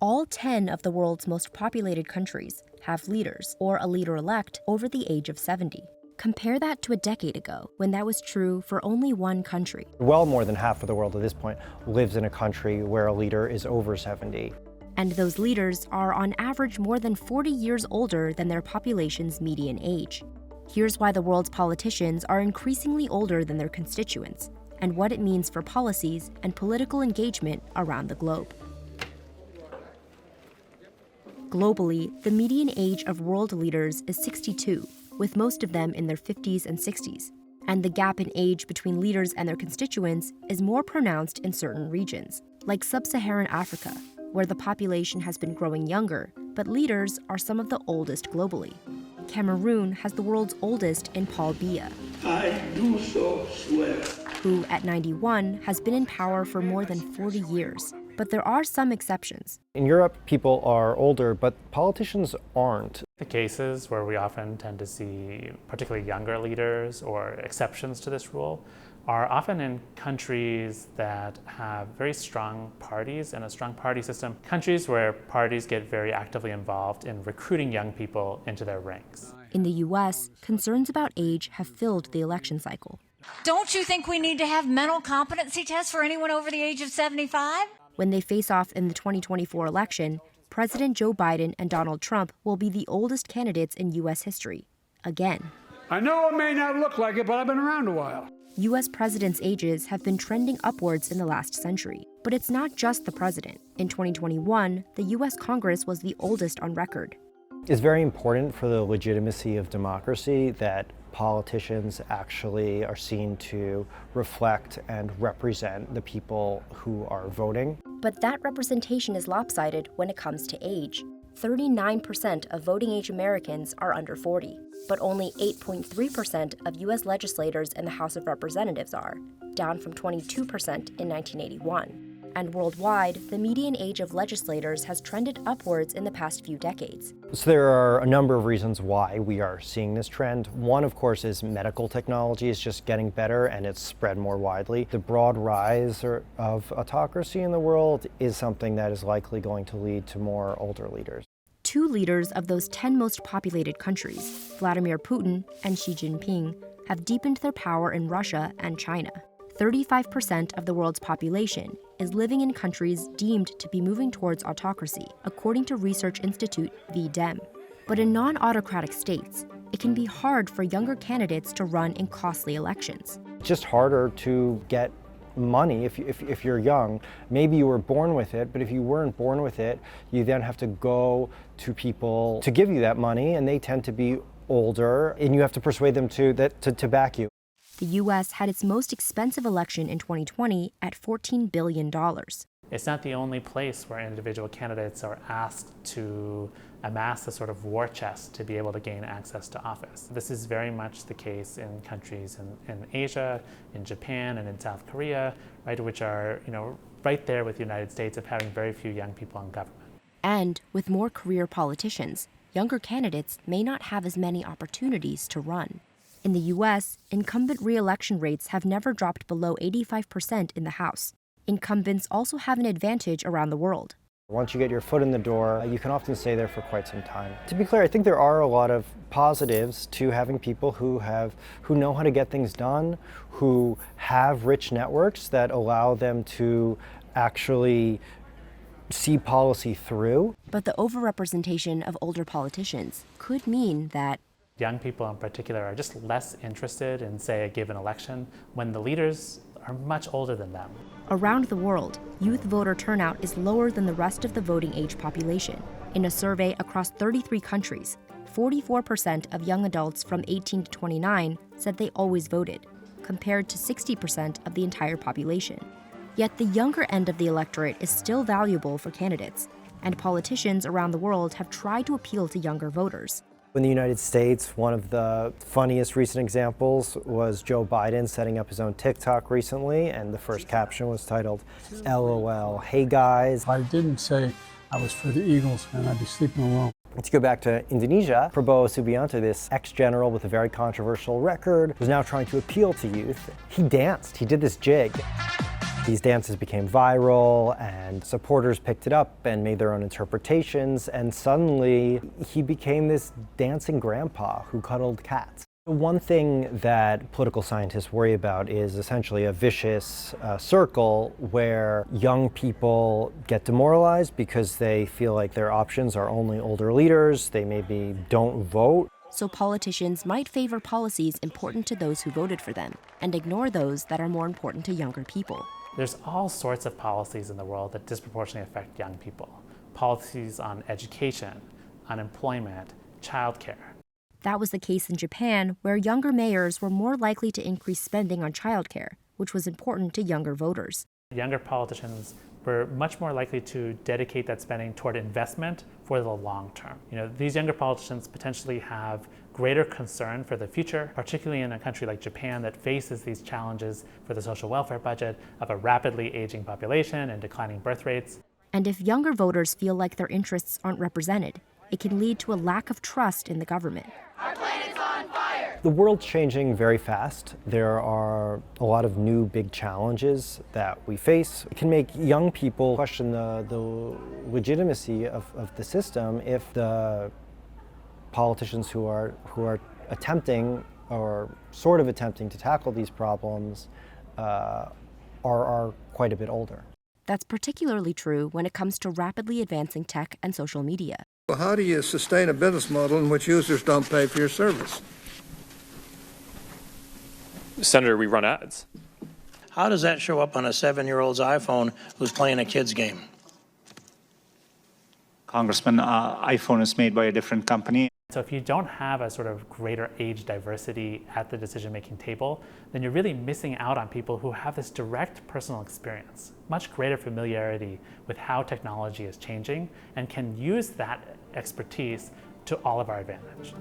All 10 of the world's most populated countries have leaders or a leader-elect over the age of 70. Compare that to a decade ago, when that was true for only one country. Well more than half of the world at this point lives in a country where a leader is over 70. And those leaders are on average more than 40 years older than their population's median age. Here's why the world's politicians are increasingly older than their constituents, and what it means for policies and political engagement around the globe. Globally, the median age of world leaders is 62, with most of them in their 50s and 60s. And the gap in age between leaders and their constituents is more pronounced in certain regions, like sub-Saharan Africa, where the population has been growing younger, but leaders are some of the oldest globally. Cameroon has the world's oldest in Paul Biya. I do so swear. Who, at 91, has been in power for more than 40 years. But there are some exceptions. In Europe, people are older, but politicians aren't. The cases where we often tend to see particularly younger leaders or exceptions to this rule are often in countries that have very strong parties and a strong party system, countries where parties get very actively involved in recruiting young people into their ranks. In the US, concerns about age have filled the election cycle. Don't you think we need to have mental competency tests for anyone over the age of 75? When they face off in the 2024 election, President Joe Biden and Donald Trump will be the oldest candidates in US history, again. I know it may not look like it, but I've been around a while. US presidents' ages have been trending upwards in the last century. But it's not just the president. In 2021, the US Congress was the oldest on record. It's very important for the legitimacy of democracy that politicians actually are seen to reflect and represent the people who are voting. But that representation is lopsided when it comes to age. 39% of voting-age Americans are under 40, but only 8.3% of U.S. legislators in the House of Representatives are, down from 22% in 1981. And worldwide, the median age of legislators has trended upwards in the past few decades. So there are a number of reasons why we are seeing this trend. One, of course, is medical technology is just getting better and it's spread more widely. The broad rise of autocracy in the world is something that is likely going to lead to more older leaders. Two leaders of those 10 most populated countries, Vladimir Putin and Xi Jinping, have deepened their power in Russia and China. 35% of the world's population is living in countries deemed to be moving towards autocracy, according to research institute VDEM. But in non-autocratic states, it can be hard for younger candidates to run in costly elections. It's just harder to get money if you're young. Maybe you were born with it, but if you weren't born with it, you then have to go to people to give you that money, and they tend to be older, and you have to persuade them to back you. The U.S. had its most expensive election in 2020 at $14 billion. It's not the only place where individual candidates are asked to amass a sort of war chest to be able to gain access to office. This is very much the case in countries in Asia, in Japan, and in South Korea, right, which are, right there with the United States of having very few young people in government. And with more career politicians, younger candidates may not have as many opportunities to run. In the U.S., incumbent re-election rates have never dropped below 85% in the House. Incumbents also have an advantage around the world. Once you get your foot in the door, you can often stay there for quite some time. To be clear, I think there are a lot of positives to having people who know how to get things done, who have rich networks that allow them to actually see policy through. But the overrepresentation of older politicians could mean that young people in particular are just less interested in, say, a given election when the leaders are much older than them. Around the world, youth voter turnout is lower than the rest of the voting age population. In a survey across 33 countries, 44% of young adults from 18 to 29 said they always voted, compared to 60% of the entire population. Yet the younger end of the electorate is still valuable for candidates, and politicians around the world have tried to appeal to younger voters. In the United States, one of the funniest recent examples was Joe Biden setting up his own TikTok recently, and the first caption was titled, LOL, hey guys. If I didn't say I was for the Eagles, and I'd be sleeping alone. Let's go back to Indonesia. Prabowo Subianto, this ex-general with a very controversial record, was now trying to appeal to youth. He danced, he did this jig. These dances became viral, and supporters picked it up and made their own interpretations, and suddenly he became this dancing grandpa who cuddled cats. One thing that political scientists worry about is essentially a vicious circle where young people get demoralized because they feel like their options are only older leaders, they maybe don't vote. So politicians might favor policies important to those who voted for them and ignore those that are more important to younger people. There's all sorts of policies in the world that disproportionately affect young people. Policies on education, unemployment, childcare. That was the case in Japan, where younger mayors were more likely to increase spending on childcare, which was important to younger voters. Younger politicians were much more likely to dedicate that spending toward investment for the long term. These younger politicians potentially have greater concern for the future, particularly in a country like Japan that faces these challenges for the social welfare budget of a rapidly aging population and declining birth rates. And if younger voters feel like their interests aren't represented, it can lead to a lack of trust in the government. Our planet's on fire! The world's changing very fast. There are a lot of new big challenges that we face. It can make young people question the legitimacy of the system if the politicians who are attempting or sort of attempting to tackle these problems are quite a bit older. That's particularly true when it comes to rapidly advancing tech and social media. Well, how do you sustain a business model in which users don't pay for your service? Senator, we run ads. How does that show up on a 7-year-old's iPhone who's playing a kid's game? Congressman, iPhone is made by a different company. So if you don't have a sort of greater age diversity at the decision-making table, then you're really missing out on people who have this direct personal experience, much greater familiarity with how technology is changing, and can use that expertise to all of our advantage.